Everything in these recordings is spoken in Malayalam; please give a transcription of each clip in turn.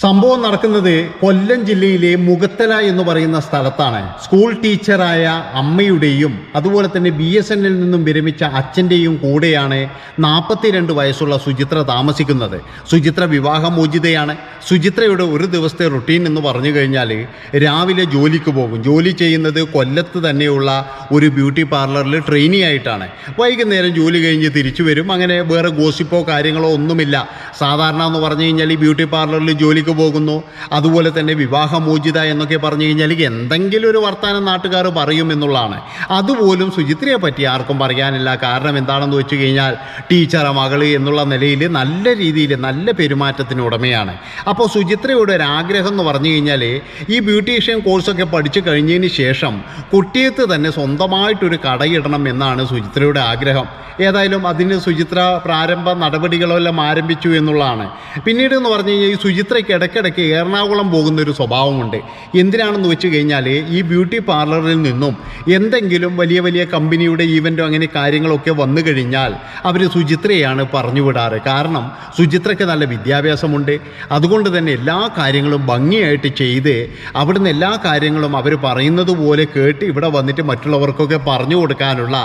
സംഭവം നടക്കുന്നത് കൊല്ലം ജില്ലയിലെ മുഖത്തല എന്ന് പറയുന്ന സ്ഥലത്താണ്. സ്കൂൾ ടീച്ചറായ അമ്മയുടെയും അതുപോലെ തന്നെ BSNL നിന്നും വിരമിച്ച അച്ഛൻ്റെയും കൂടെയാണ് 42 വയസ്സുള്ള സുചിത്ര താമസിക്കുന്നത്. സുചിത്ര വിവാഹമോചിതയാണ്. സുചിത്രയുടെ ഒരു ദിവസത്തെ റുട്ടീൻ എന്ന് പറഞ്ഞു കഴിഞ്ഞാൽ രാവിലെ ജോലിക്ക് പോകും. ജോലി ചെയ്യുന്നത് കൊല്ലത്ത് തന്നെയുള്ള ഒരു ബ്യൂട്ടി പാർലറിൽ ട്രെയിനി ആയിട്ടാണ്. വൈകുന്നേരം ജോലി കഴിഞ്ഞ് തിരിച്ചു വരും. അങ്ങനെ വേറെ ഗോസിപ്പോ കാര്യങ്ങളോ ഒന്നുമില്ല. സാധാരണ എന്ന് പറഞ്ഞു കഴിഞ്ഞാൽ ഈ ബ്യൂട്ടി പാർലറിൽ ജോലിക്ക് പോകുന്നു, അതുപോലെ തന്നെ വിവാഹമോചിത എന്നൊക്കെ പറഞ്ഞു കഴിഞ്ഞാൽ എന്തെങ്കിലും ഒരു വർത്തമാനം നാട്ടുകാർ പറയും എന്നുള്ളതാണ്. അതുപോലും സുചിത്രയെ പറ്റി ആർക്കും പറയാനില്ല. കാരണം എന്താണെന്ന് വെച്ച് കഴിഞ്ഞാൽ ടീച്ചറെ മകള് എന്നുള്ള നിലയിൽ നല്ല രീതിയിൽ നല്ല പെരുമാറ്റത്തിന് ഉടമയാണ്. അപ്പോൾ സുചിത്രയുടെ ഒരു ആഗ്രഹം എന്ന് പറഞ്ഞു കഴിഞ്ഞാൽ ഈ ബ്യൂട്ടീഷ്യൻ കോഴ്സൊക്കെ പഠിച്ചു കഴിഞ്ഞതിന് ശേഷം കുട്ടിയത്ത് തന്നെ സ്വന്തമായിട്ടൊരു കടയിടണം എന്നാണ് സുചിത്രയുടെ ആഗ്രഹം. ഏതായാലും അതിന് സുചിത്ര പ്രാരംഭ നടപടികളെല്ലാം ആരംഭിച്ചു എന്നുള്ളതാണ്. പിന്നീട് എന്ന് പറഞ്ഞു കഴിഞ്ഞാൽ ഈ സുചിത്രയ്ക്ക് ഇടയ്ക്കിടയ്ക്ക് എറണാകുളം പോകുന്നൊരു സ്വഭാവമുണ്ട്. എന്തിനാണെന്ന് വെച്ച് കഴിഞ്ഞാൽ ഈ ബ്യൂട്ടി പാർലറിൽ നിന്നും എന്തെങ്കിലും വലിയ വലിയ കമ്പനിയുടെ ഈവൻറ്റോ അങ്ങനെ കാര്യങ്ങളൊക്കെ വന്നു കഴിഞ്ഞാൽ അവർ സുചിത്രയാണ് പറഞ്ഞു വിടാറ്. കാരണം സുചിത്രയ്ക്ക് നല്ല വിദ്യാഭ്യാസമുണ്ട്. അതുകൊണ്ട് തന്നെ എല്ലാ കാര്യങ്ങളും ഭംഗിയായിട്ട് ചെയ്ത് അവിടുന്ന് എല്ലാ കാര്യങ്ങളും അവർ പറയുന്നത് പോലെ കേട്ട് ഇവിടെ വന്നിട്ട് മറ്റുള്ളവർക്കൊക്കെ പറഞ്ഞു കൊടുക്കാനുള്ള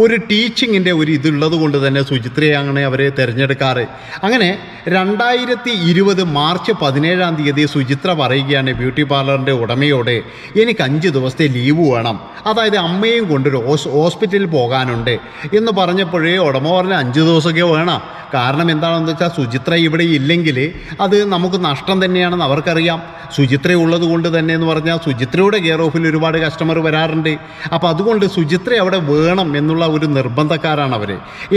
ഒരു ടീച്ചിങ്ങിൻ്റെ ഒരു ഇതുള്ളത് കൊണ്ട് തന്നെ സുചിത്രയാണ് അവരെ തിരഞ്ഞെടുക്കാറ്. അങ്ങനെ 2020 മാർച്ച് 17-ാം തീയതി സുചിത്ര പറയുകയാണ് ബ്യൂട്ടി പാർലറിൻ്റെ ഉടമയോട്, എനിക്ക് 5 ദിവസത്തെ ലീവ് വേണം, അതായത് അമ്മയും കൊണ്ടൊരു ഹോസ്പിറ്റലിൽ പോകാനുണ്ട് എന്ന് പറഞ്ഞപ്പോഴേ ഉടമ പറഞ്ഞ 5 ദിവസമൊക്കെ വേണം. കാരണം എന്താണെന്ന് വെച്ചാൽ സുചിത്ര ഇവിടെ ഇല്ലെങ്കിൽ അത് നമുക്ക് നഷ്ടം തന്നെയാണെന്ന് അവർക്കറിയാം. സുചിത്ര ഉള്ളത് കൊണ്ട് തന്നെ എന്ന് പറഞ്ഞാൽ സുചിത്രയുടെ കെയർ ഓഫിൽ ഒരുപാട് കസ്റ്റമർ വരാറുണ്ട്. അപ്പോൾ അതുകൊണ്ട് സുചിത്ര അവിടെ വേണം എന്നുള്ള ഒരു നിർബന്ധക്കാരാണ് അവർ.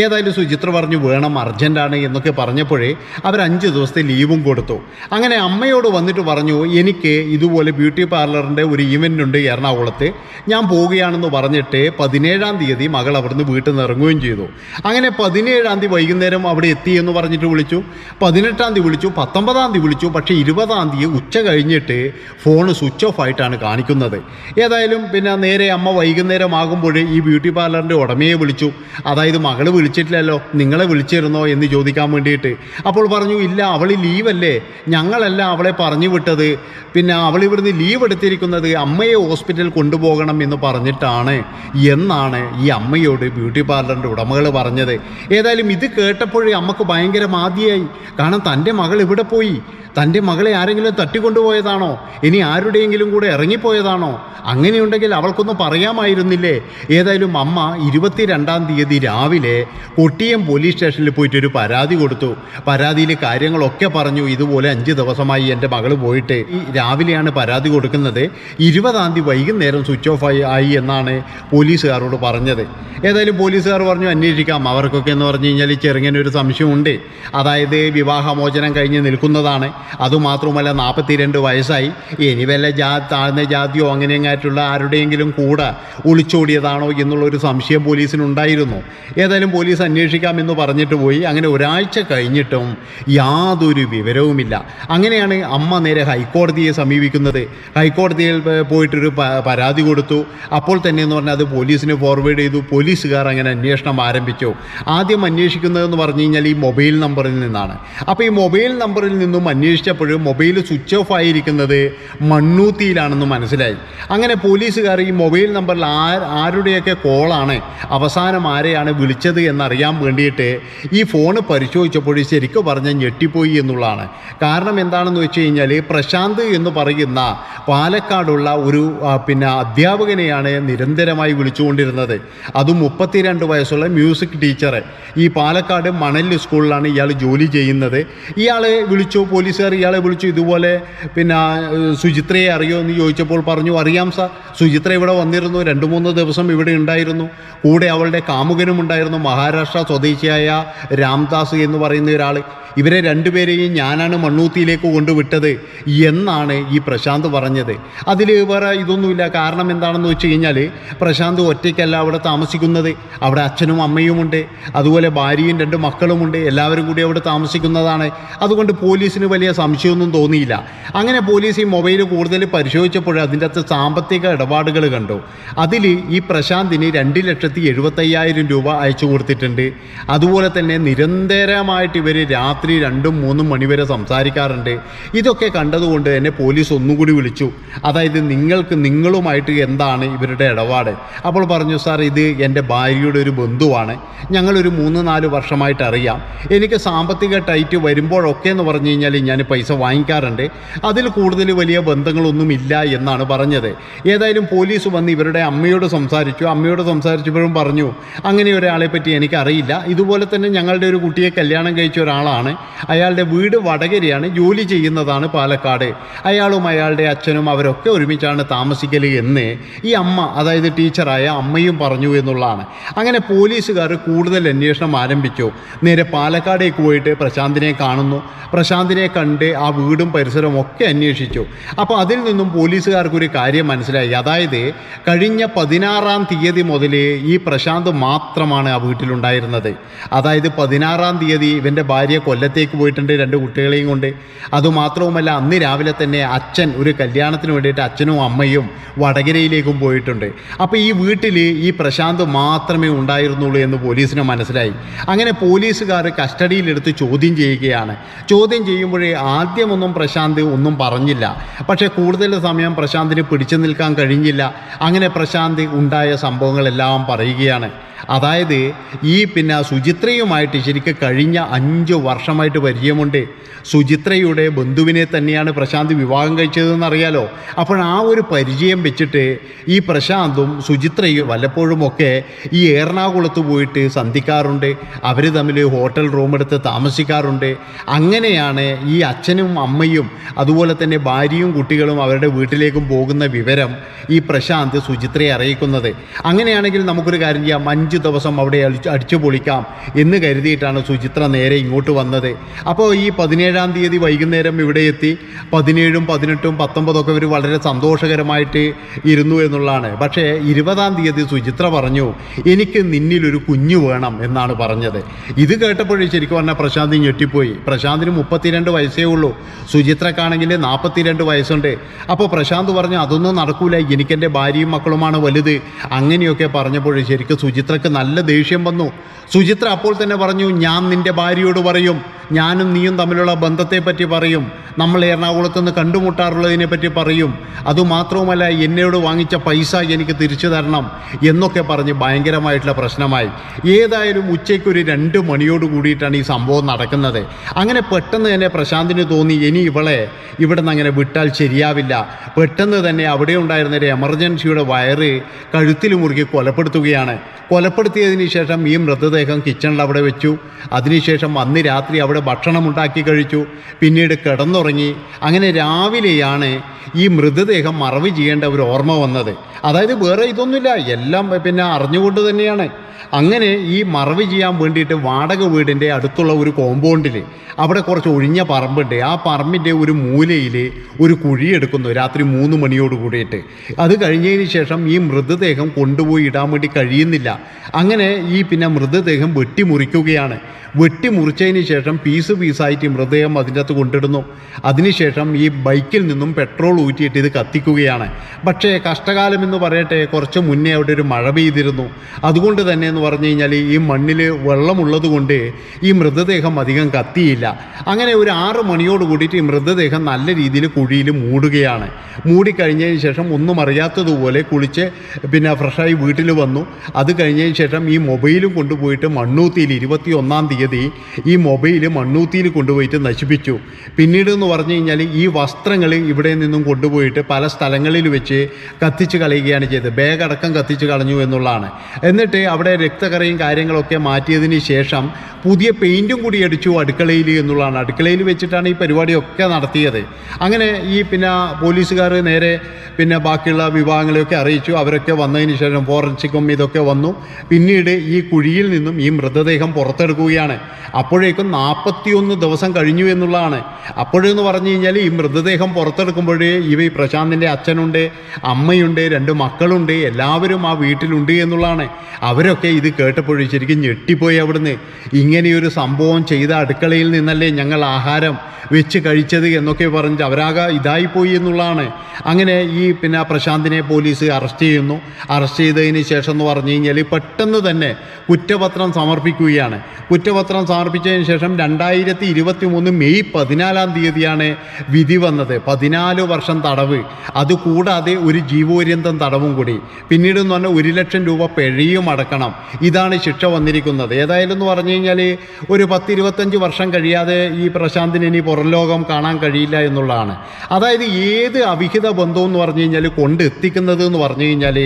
ഏതായാലും സുചിത്ര പറഞ്ഞു വേണം, അർജൻറ്റാണ് എന്നൊക്കെ പറഞ്ഞപ്പോഴേ അവർ 5 ദിവസത്തെ ലീവും കൊടുത്തു. അങ്ങനെ അമ്മയോട് വന്നിട്ട് പറഞ്ഞു, എനിക്ക് ഇതുപോലെ ബ്യൂട്ടി പാർലറിൻ്റെ ഒരു ഈവൻ്റ് ഉണ്ട് എറണാകുളത്ത്, ഞാൻ പോവുകയാണെന്ന് പറഞ്ഞിട്ട് 17-ാം തീയതി മകൾ അവിടുന്ന് വീട്ടിൽ നിന്ന് ഇറങ്ങുകയും ചെയ്തു. അങ്ങനെ 17-ാം തീയതി വൈകുന്നേരം അവിടെ എത്തി എന്ന് പറഞ്ഞിട്ട് വിളിച്ചു. 18-ാം തീയതി വിളിച്ചു, 19-ാം തീയതി വിളിച്ചു. പക്ഷേ 20-ാം തീയതി ഉച്ച കഴിഞ്ഞിട്ട് ഫോൺ സ്വിച്ച് ഓഫ് ആയിട്ടാണ് കാണിക്കുന്നത്. ഏതായാലും പിന്നെ നേരെ അമ്മ വൈകുന്നേരം ആകുമ്പോൾ ഈ ബ്യൂട്ടി പാർലറിൻ്റെ ഉടമയെ വിളിച്ചു. അതായത് മകൾ വിളിച്ചിട്ടില്ലല്ലോ, നിങ്ങളെ വിളിച്ചിരുന്നോ എന്ന് ചോദിക്കാൻ വേണ്ടിയിട്ട്. അപ്പോൾ പറഞ്ഞു, ഇല്ല, അവൾ ലീവല്ലേ, ഞങ്ങളല്ല അവളെ പറഞ്ഞു വിട്ടത്, പിന്നെ അവൾ ഇവിടുന്ന് ലീവ് എടുത്തിരിക്കുന്നത് അമ്മയെ ഹോസ്പിറ്റലിൽ കൊണ്ടുപോകണം എന്ന് പറഞ്ഞിട്ടാണ് എന്നാണ് ഈ അമ്മയോട് ബ്യൂട്ടി പാർലറിൻ്റെ ഉടമകൾ പറഞ്ഞത്. ഏതായാലും ഇത് കേട്ടപ്പോഴേ അമ്മക്ക് ഭയങ്കര മാതിയായി. കാരണം തൻ്റെ മകൾ ഇവിടെ പോയി, തൻ്റെ മകളെ ആരെങ്കിലും തട്ടിക്കൊണ്ടുപോയതാണോ, ഇനി ആരുടെയെങ്കിലും കൂടെ ഇറങ്ങിപ്പോയതാണോ? അങ്ങനെയുണ്ടെങ്കിൽ അവൾക്കൊന്നും പറയാമായിരുന്നില്ലേ? ഏതായാലും അമ്മ 22-ാം തീയതി രാവിലെ കൊട്ടിയം പോലീസ് സ്റ്റേഷനിൽ പോയിട്ടൊരു പരാതി കൊടുത്തു. പരാതിയിൽ കാര്യങ്ങളൊക്കെ പറഞ്ഞു, ഇതുപോലെ 5 ദിവസമായി എൻ്റെ മകൾ പോയിട്ട്. ഈ രാവിലെയാണ് പരാതി കൊടുക്കുന്നത്. 20-ാം തീയതി വൈകുന്നേരം സ്വിച്ച് ഓഫ് ആയി എന്നാണ് പോലീസുകാരോട് പറഞ്ഞത്. ഏതായാലും പോലീസുകാർ പറഞ്ഞു അന്വേഷിക്കാം. അവർക്കൊക്കെ എന്ന് പറഞ്ഞു കഴിഞ്ഞാൽ ചെറുങ്ങനെ ഒരു സംശയമുണ്ട്. അതായത് വിവാഹമോചനം കഴിഞ്ഞ് നിൽക്കുന്നതാണ്, അതുമാത്രമല്ല 42 വയസ്സായി, ഇനി വല്ല താഴ്ന്ന ജാതിയോ അങ്ങനെയായിട്ടുള്ള ആരുടെയെങ്കിലും കൂടെ ഒളിച്ചോടിയതാണോ എന്നുള്ളൊരു സംശയം പോലീസിനുണ്ടായിരുന്നു. ഏതായാലും പോലീസ് അന്വേഷിക്കാമെന്ന് പറഞ്ഞിട്ട് പോയി. അങ്ങനെ ഒരാഴ്ച കഴിഞ്ഞിട്ടും യാതൊരു വിവരവുമില്ല. അങ്ങനെയാണ് അമ്മ നേരെ ഹൈക്കോടതിയെ സമീപിക്കുന്നത്. ഹൈക്കോടതിയിൽ പോയിട്ടൊരു പരാതി കൊടുത്തു. അപ്പോൾ തന്നെ എന്ന് പറഞ്ഞാൽ അത് പോലീസിന് ഫോർവേഡ് ചെയ്തു. പോലീസുകാർ അങ്ങനെ അന്വേഷണം ആരംഭിച്ചു. ആദ്യം അന്വേഷിക്കുന്നതെന്ന് പറഞ്ഞു കഴിഞ്ഞാൽ ഈ മൊബൈൽ നമ്പറിൽ നിന്നാണ്. അപ്പോൾ ഈ മൊബൈൽ നമ്പറിൽ നിന്നും അന്വേഷിച്ചപ്പോഴും മൊബൈൽ സ്വിച്ച് ഓഫ് ആയിരിക്കുന്നത് മണ്ണൂത്തിയിലാണെന്ന് മനസ്സിലായി. അങ്ങനെ പോലീസുകാർ ഈ മൊബൈൽ നമ്പറിൽ ആരുടെയൊക്കെ കോളാണ്, അവസാനം ആരെയാണ് വിളിച്ചത് എന്നറിയാൻ വേണ്ടിയിട്ട് ഈ ഫോൺ പരിശോധിച്ചപ്പോൾ ശരിക്കും പറഞ്ഞാൽ ഞെട്ടിപ്പോയി എന്നുള്ളതാണ്. കാരണം എന്താണെന്ന് വെച്ച് കഴിഞ്ഞാൽ പ്രശാന്ത് എന്ന് പറയുന്ന പാലക്കാടുള്ള ഒരു അധ്യാപകനെയാണ് നിരന്തരമായി വിളിച്ചുകൊണ്ടിരുന്നത്. അതും 32 വയസ്സുള്ള മ്യൂസിക് ടീച്ചർ. ഈ പാലക്കാട് മണൽ സ്കൂളിലാണ് ഇയാൾ ജോലി ചെയ്യുന്നത്. ഇയാളെ വിളിച്ചു, പോലീസുകാർ ഇയാളെ വിളിച്ചു. ഇതുപോലെ സുചിത്രയെ അറിയോ എന്ന് ചോദിച്ചപ്പോൾ പറഞ്ഞു, അറിയാം സാർ, സുചിത്ര ഇവിടെ വന്നിരുന്നു, 2-3 ദിവസം ഇവിടെ ഉണ്ടായിരുന്നു, കൂടെ അവളുടെ കാമുകനും ഉണ്ടായിരുന്നു, മഹാരാഷ്ട്ര സ്വദേശിയായ രാംദാസ് എന്ന് പറയുന്ന ഒരാൾ. ഇവരെ 2 പേരെയും ഞാനാണ് മണ്ണൂത്തിയിലേക്ക് കൊണ്ടുവിട്ടത് എന്നാണ് ഈ പ്രശാന്ത് പറഞ്ഞത്. പറഞ്ഞത്. അതിൽ വേറെ ഇതൊന്നുമില്ല. കാരണം എന്താണെന്ന് വെച്ച് കഴിഞ്ഞാൽ പ്രശാന്ത് ഒറ്റയ്ക്കല്ല അവിടെ താമസിക്കുന്നത്. അവിടെ അച്ഛനും അമ്മയുമുണ്ട്, അതുപോലെ ഭാര്യയും 2 മക്കളുമുണ്ട്. എല്ലാവരും കൂടി അവിടെ താമസിക്കുന്നതാണ്. അതുകൊണ്ട് പോലീസിന് വലിയ സംശയമൊന്നും തോന്നിയില്ല. അങ്ങനെ പോലീസ് ഈ മൊബൈൽ കൂടുതൽ പരിശോധിച്ചപ്പോൾ അതിൻ്റെ അകത്ത് സാമ്പത്തിക ഇടപാടുകൾ കണ്ടു. അതിൽ ഈ പ്രശാന്തിന് 2,75,000 രൂപ അയച്ചു കൊടുത്തിട്ടുണ്ട്. അതുപോലെ തന്നെ നിരന്തരമായിട്ട് ഇവർ രാത്രി 2-3 മണിവരെ സംസാരിക്കാറുണ്ട്. ഇതൊക്കെ കണ്ടതുകൊണ്ട് തന്നെ പോലീസ് ഒന്നുകൂടി വിളിച്ചു. അതായത് നിങ്ങളുമായിട്ട് എന്താണ് ഇവരുടെ ഇടപാട്? അപ്പോൾ പറഞ്ഞു, സാർ ഇത് എൻ്റെ ഭാര്യയുടെ ഒരു ബന്ധുവാണ്, ഞങ്ങളൊരു 3-4 വർഷമായിട്ട് അറിയാം. എനിക്ക് സാമ്പത്തിക ടൈറ്റ് വരുമ്പോഴൊക്കെ എന്ന് പറഞ്ഞു കഴിഞ്ഞാൽ ഞാൻ പൈസ വാങ്ങിക്കാറുണ്ട്, അതിൽ കൂടുതൽ വലിയ ബന്ധങ്ങളൊന്നുമില്ല എന്നാണ് പറഞ്ഞത്. ഏതായാലും പോലീസ് വന്ന് ഇവരുടെ അമ്മയോട് സംസാരിച്ചപ്പോഴും പറഞ്ഞു, അങ്ങനെ ഒരാളെ പറ്റി എനിക്കറിയില്ല. ഇതുപോലെ തന്നെ ഞങ്ങളുടെ ഒരു കുട്ടിയെ കല്യാണം കഴിച്ച ഒരാളാണ്, അയാളുടെ വീട് വടകരയാണ്, ജോലി ചെയ്യുന്നതാണ് പാലക്കാട്. അയാളും അയാളുടെ അച്ഛനും അവരൊക്കെ ഒരുമിച്ചാണ് താമസിക്കൽ എന്ന് ഈ അമ്മ, അതായത് ടീച്ചറായ അമ്മയും പറഞ്ഞു എന്നുള്ളതാണ്. അങ്ങനെ പോലീസുകാർ കൂടുതൽ അന്വേഷണം ആരംഭിച്ചു. നേരെ പാലക്കാടേക്ക് പോയിട്ട് പ്രശാന്തിനെ കാണുന്നു. പ്രശാന്തിനെ കണ്ട് ആ വീടും പരിസരവും ഒക്കെ അന്വേഷിച്ചു. അപ്പോൾ അതിൽ നിന്നും പോലീസുകാർക്കൊരു കാര്യം മനസ്സിലായി. അതായത് കഴിഞ്ഞ 16-ാം തീയതി മുതൽ ഈ പ്രശാന്ത് മാത്രമാണ് ആ വീട്ടിലുണ്ടായിരുന്നത്. അതായത് 16-ാം തീയതി ഇവൻ്റെ ഭാര്യ കൊല്ലത്തേക്ക് പോയിട്ടുണ്ട് 2 കുട്ടികളെയും കൊണ്ട്. അതുമാത്രവുമല്ല, അന്ന് രാവിലെ തന്നെ അച്ഛൻ ഒരു കല്യാണത്തിന് വേണ്ടിയിട്ട് അച്ഛനും അമ്മയും വടകരയിലേക്കും പോയിട്ടുണ്ട്. അപ്പോൾ ഈ വീട്ടിൽ ഈ പ്രശാന്ത് മാത്രമേ ഉണ്ടായിരുന്നുള്ളൂ എന്ന് പോലീസിന് മനസ്സിലായി. അങ്ങനെ പോലീസുകാർ കസ്റ്റഡിയിലെടുത്ത് ചോദ്യം ചെയ്യുകയാണ്. ചോദ്യം ചെയ്യുമ്പോഴേ ആദ്യമൊന്നും പ്രശാന്ത് ഒന്നും പറഞ്ഞില്ല. പക്ഷേ കൂടുതൽ സമയം പ്രശാന്തിന് പിടിച്ചു നിൽക്കാൻ കഴിഞ്ഞില്ല. അങ്ങനെ പ്രശാന്ത് ഉണ്ടായ സംഭവങ്ങളെല്ലാം പറയുകയാണ്. അതായത് ഈ സുചിത്രയുമായിട്ട് ശരിക്കും കഴിഞ്ഞ 5 വർഷമായിട്ട് പരിചയമുണ്ട്. സുചിത്രയുടെ ബന്ധുവിനെ തന്നെയാണ് പ്രശാന്ത് വിവാഹം കഴിച്ചതെന്നറിയാലോ. അപ്പോൾ ആ ഒരു പരിചയം വെച്ചിട്ട് ഈ പ്രശാന്തും സുചിത്രയും വല്ലപ്പോഴുമൊക്കെ ഈ എറണാകുളത്ത് പോയിട്ട് സന്ധിക്കാറുണ്ട്. അവർ തമ്മിൽ ഹോട്ടൽ റൂമെടുത്ത് താമസിക്കാറുണ്ട്. അങ്ങനെയാണ് ഈ അച്ഛനും അമ്മയും അതുപോലെ തന്നെ ഭാര്യയും കുട്ടികളും അവരുടെ വീട്ടിലേക്കും പോകുന്ന വിവരം ഈ പ്രശാന്ത് സുചിത്രയെ അറിയിക്കുന്നത്. അങ്ങനെയാണെങ്കിൽ നമുക്കൊരു കാര്യം ചെയ്യാം, 5 ദിവസം അവിടെ അടിച്ചു പൊളിക്കാം എന്ന് കരുതിയിട്ടാണ് സുചിത്ര നേരെ ഇങ്ങോട്ട് വന്നത്. അപ്പോൾ ഈ 17-ാം തീയതി വൈകുന്നേരം ഇവിടെ എത്തി. 17ഉം 18ഉം 19ഒക്കെ ഇവർ വളരെ സന്തോഷകരമായിട്ട് ഇരുന്നു എന്നുള്ളതാണ്. പക്ഷേ 20-ാം തീയതി സുചിത്ര പറഞ്ഞു, എനിക്ക് നിന്നിലൊരു കുഞ്ഞു വേണം എന്നാണ് പറഞ്ഞത്. ഇത് കേട്ടപ്പോഴേ ശരിക്കും പറഞ്ഞാൽ പ്രശാന്ത് ഞെട്ടിപ്പോയി. പ്രശാന്തിന് 32 വയസ്സേ ഉള്ളൂ, സുചിത്രക്കാണെങ്കിൽ 42 വയസ്സുണ്ട്. അപ്പോൾ പ്രശാന്ത് പറഞ്ഞു, അതൊന്നും നടക്കൂല, എനിക്കെൻ്റെ ഭാര്യയും മക്കളുമാണ് വലുത്. അങ്ങനെയൊക്കെ പറഞ്ഞപ്പോൾ ശരിക്കും സുചിത്രക്ക് നല്ല ദേഷ്യം വന്നു. സുചിത്ര അപ്പോൾ തന്നെ പറഞ്ഞു, ഞാൻ നിൻ്റെ ഭാര്യയോട് പറയും, ഞാനും നീയും തമ്മിലുള്ള ബന്ധത്തെപ്പറ്റി പറയും, നമ്മൾ എറണാകുളത്ത് നിന്ന് കണ്ടുമുട്ടാറുള്ളതിനെ പറ്റി പറയും, അതുമാത്രവുമല്ല എന്നോട് വാങ്ങിച്ച പൈസ എനിക്ക് തിരിച്ചു തരണം എന്നൊക്കെ പറഞ്ഞ് ഭയങ്കരമായിട്ടുള്ള പ്രശ്നമായി. ഏതായാലും ഉച്ചയ്ക്ക് ഒരു 2 മണിയോട് കൂടിയിട്ടാണ് ഈ സംഭവം നടക്കുന്നത്. അങ്ങനെ പെട്ടെന്ന് തന്നെ പ്രശാന്തിന് തോന്നി, ഇനി ഇവളെ ഇവിടെ നിന്ന് അങ്ങനെ വിട്ടാൽ ശരിയാവില്ല. പെട്ടെന്ന് തന്നെ അവിടെ ഉണ്ടായിരുന്ന ഒരു എമർജൻസിയുടെ വയറ് കഴുത്തിൽ മുറുകി കൊലപ്പെടുത്തുകയാണ്. കൊലപ്പെടുത്തിയതിന് ശേഷം ഈ മൃതദേഹം കിച്ചണിൽ അവിടെ വെച്ചു. അതിനുശേഷം അന്ന് രാത്രി അവിടെ ഭക്ഷണം ഉണ്ടാക്കി കഴിച്ചു. പിന്നീട് കിടന്നുറങ്ങി. അങ്ങനെ രാവിലെയാണ് ഈ മൃതദേഹം മറവ് ചെയ്യേണ്ട ഒരു ഓർമ്മ വന്നത്. അതായത് വേറെ ഇതൊന്നുമില്ല, എല്ലാം അറിഞ്ഞുകൊണ്ട് തന്നെയാണ്. അങ്ങനെ ഈ മറവ് ചെയ്യാൻ വേണ്ടിയിട്ട് വാടക വീടിൻ്റെ അടുത്തുള്ള ഒരു കോമ്പൗണ്ടിൽ അവിടെ കുറച്ച് ഒഴിഞ്ഞ പറമ്പുണ്ട്. ആ പറമ്പിൻ്റെ ഒരു മൂലയിൽ ഒരു കുഴിയെടുക്കുന്നു രാത്രി 3 മണിയോട് കൂടിയിട്ട്. അത് കഴിഞ്ഞതിന് ശേഷം ഈ മൃതദേഹം കൊണ്ടുപോയി ഇടാൻ വേണ്ടി കഴിയുന്നില്ല. അങ്ങനെ ഈ മൃതദേഹം വെട്ടിമുറിക്കുകയാണ്. വെട്ടിമുറിച്ചതിന് ശേഷം പീസായിട്ട് മൃതദേഹം അതിൻ്റെ അകത്ത് കൊണ്ടിടുന്നു. അതിനുശേഷം ഈ ബൈക്കിൽ നിന്നും പെട്രോൾ ഊറ്റിയിട്ട് ഇത് കത്തിക്കുകയാണ്. പക്ഷേ കഷ്ടകാലം എന്ന് പറയട്ടെ, കുറച്ച് മുന്നേ അവിടെ ഒരു മഴ പെയ്തിരുന്നു. അതുകൊണ്ട് തന്നെ എന്ന് പറഞ്ഞു കഴിഞ്ഞാൽ ഈ മണ്ണിൽ വെള്ളമുള്ളത് കൊണ്ട് ഈ മൃതദേഹം അധികം കത്തിയില്ല. അങ്ങനെ ഒരു 6 മണിയോട് കൂടിയിട്ട് ഈ മൃതദേഹം നല്ല രീതിയിൽ കുഴിയിൽ മൂടുകയാണ്. മൂടിക്കഴിഞ്ഞതിന് ശേഷം ഒന്നും അറിയാത്തതുപോലെ കുളിച്ച് ഫ്രഷായി വീട്ടിൽ വന്നു. അത് കഴിഞ്ഞതിന് ശേഷം ഈ മൊബൈലും കൊണ്ടുപോയിട്ട് മണ്ണൂത്തിയിൽ 21-ാം തീയതി ഈ മൊബൈൽ മണ്ണൂത്തിയിൽ കൊണ്ടുപോയിട്ട് നശിപ്പിച്ചു. പിന്നീട് എന്ന് പറഞ്ഞു കഴിഞ്ഞാൽ ഈ വസ്ത്രങ്ങൾ ഇവിടെ നിന്നും കൊണ്ടുപോയിട്ട് പല സ്ഥലങ്ങളിൽ വെച്ച് കത്തിച്ച് കളയുകയാണ് ചെയ്തത്. ബാഗ് അടക്കം കത്തിച്ച് കളഞ്ഞു എന്നുള്ളതാണ്. എന്നിട്ട് അവിടെ രക്തക്കറയും കാര്യങ്ങളൊക്കെ മാറ്റിയതിന് ശേഷം പുതിയ പെയിൻറ്റും കൂടി അടിച്ചു അടുക്കളയിൽ എന്നുള്ളതാണ്. അടുക്കളയിൽ വെച്ചിട്ടാണ് ഈ പരിപാടിയൊക്കെ നടത്തിയത്. അങ്ങനെ ഈ പിന്നെ പോലീസുകാർ നേരെ പിന്നെ ബാക്കിയുള്ള വിഭാഗങ്ങളെയൊക്കെ അറിയിച്ചു. അവരൊക്കെ വന്നതിന് ശേഷം ഫോറൻസിക്കും ഇതൊക്കെ വന്നു. പിന്നീട് ഈ കുഴിയിൽ നിന്നും ഈ മൃതദേഹം പുറത്തെടുക്കുകയാണ്. അപ്പോഴേക്കും 41 ദിവസം കഴിഞ്ഞു എന്നുള്ളതാണ്. അപ്പോഴെന്ന് പറഞ്ഞു കഴിഞ്ഞാൽ ഈ മൃതദേഹം പുറത്തെടുക്കുമ്പോഴേ ഈ പ്രശാന്തിൻ്റെ അച്ഛനുണ്ട്, അമ്മയുണ്ട്, 2 മക്കളുണ്ട്, എല്ലാവരും ആ വീട്ടിലുണ്ട് എന്നുള്ളതാണ്. അവരൊക്കെ ഇത് കേട്ടപ്പോഴേ ശരിക്കും ഞെട്ടിപ്പോയി. അവിടുന്ന് ഇങ്ങനെയൊരു സംഭവം ചെയ്ത അടുക്കളയിൽ നിന്നല്ലേ ഞങ്ങൾ ആഹാരം വെച്ച് കഴിച്ചത് എന്നൊക്കെ പറഞ്ഞിട്ട് അവരാകെ ഇതായിപ്പോയി എന്നുള്ളതാണ്. അങ്ങനെ ഈ പിന്നെ പ്രശാന്തിനെ പോലീസ് അറസ്റ്റ് ചെയ്യുന്നു. അറസ്റ്റ് ചെയ്തതിന് ശേഷം എന്ന് പറഞ്ഞു കഴിഞ്ഞാൽ പെട്ടെന്ന് തന്നെ കുറ്റപത്രം സമർപ്പിക്കുകയാണ്. കുറ്റപത്രം സമർപ്പിച്ചതിന് ശേഷം 2023 മെയ് 14 തീയതിയാണ് വിധി വന്നത്. 14 വർഷം തടവ്, അതുകൂടാതെ ഒരു ജീവപര്യന്തം തടവും കൂടി. പിന്നീട് എന്ന് പറഞ്ഞാൽ 1 ലക്ഷം രൂപ പിഴയും അടക്കണം. ഇതാണ് ശിക്ഷ വന്നിരിക്കുന്നത്. ഏതായാലും എന്ന് പറഞ്ഞു കഴിഞ്ഞാൽ ഒരു 10-25 വർഷം കഴിയാതെ ഈ പ്രശാന്തിന് ഇനി പുറം ലോകം കാണാൻ കഴിയില്ല എന്നുള്ളതാണ്. അതായത് ഏത് അവിഹിത ബന്ധവും എന്ന് പറഞ്ഞു കഴിഞ്ഞാൽ കൊണ്ടെത്തിക്കുന്നത് എന്ന് പറഞ്ഞു കഴിഞ്ഞാൽ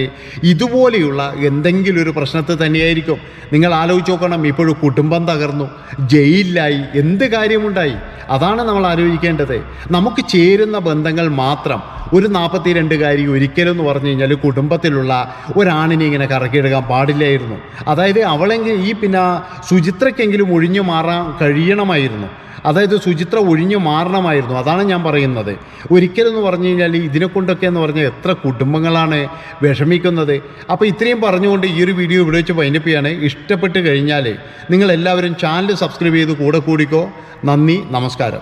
ഇതുപോലെയുള്ള എന്തെങ്കിലും ഒരു പ്രശ്നത്തിൽ തന്നെയായിരിക്കും. നിങ്ങൾ ആലോചിച്ച് നോക്കണം, ഇപ്പോഴും കുടുംബം തകർന്നു, ജയിലിലായി, എന്ത് കാര്യമുണ്ടായി? അതാണ് നമ്മൾ ആലോചിക്കേണ്ടത്. നമുക്ക് ചേരുന്ന ബന്ധങ്ങൾ മാത്രം. ഒരു 42കാരി ഒരിക്കലും എന്ന് പറഞ്ഞു കഴിഞ്ഞാൽ കുടുംബത്തിലുള്ള ഒരാണിനെ ഇങ്ങനെ കറക്കിയെടുക്കാൻ പാടില്ലായിരുന്നു. അതായത് അവളെങ്കിൽ ഈ പിന്നെ സുചിത്രയ്ക്കെങ്കിലും ഒഴിഞ്ഞു മാറാൻ കഴിയണമായിരുന്നു. അതായത് സുചിത്ര ഒഴിഞ്ഞു മാറണമായിരുന്നു. അതാണ് ഞാൻ പറയുന്നത്. ഒരിക്കലെന്ന് പറഞ്ഞു കഴിഞ്ഞാൽ ഇതിനെക്കൊണ്ടൊക്കെ എന്ന് പറഞ്ഞാൽ എത്ര കുടുംബങ്ങളാണ് വിഷമിക്കുന്നത്. അപ്പോൾ ഇത്രയും പറഞ്ഞുകൊണ്ട് ഈ ഒരു വീഡിയോ ഇവിടെ വെച്ച് വൈൻഡപ്പ് ചെയ്യാണ്. ഇഷ്ടപ്പെട്ട് കഴിഞ്ഞാൽ നിങ്ങളെല്ലാവരും ചാനൽ സബ്സ്ക്രൈബ് ചെയ്ത് കൂടെ കൂടിക്കോ. നന്ദി, നമസ്കാരം.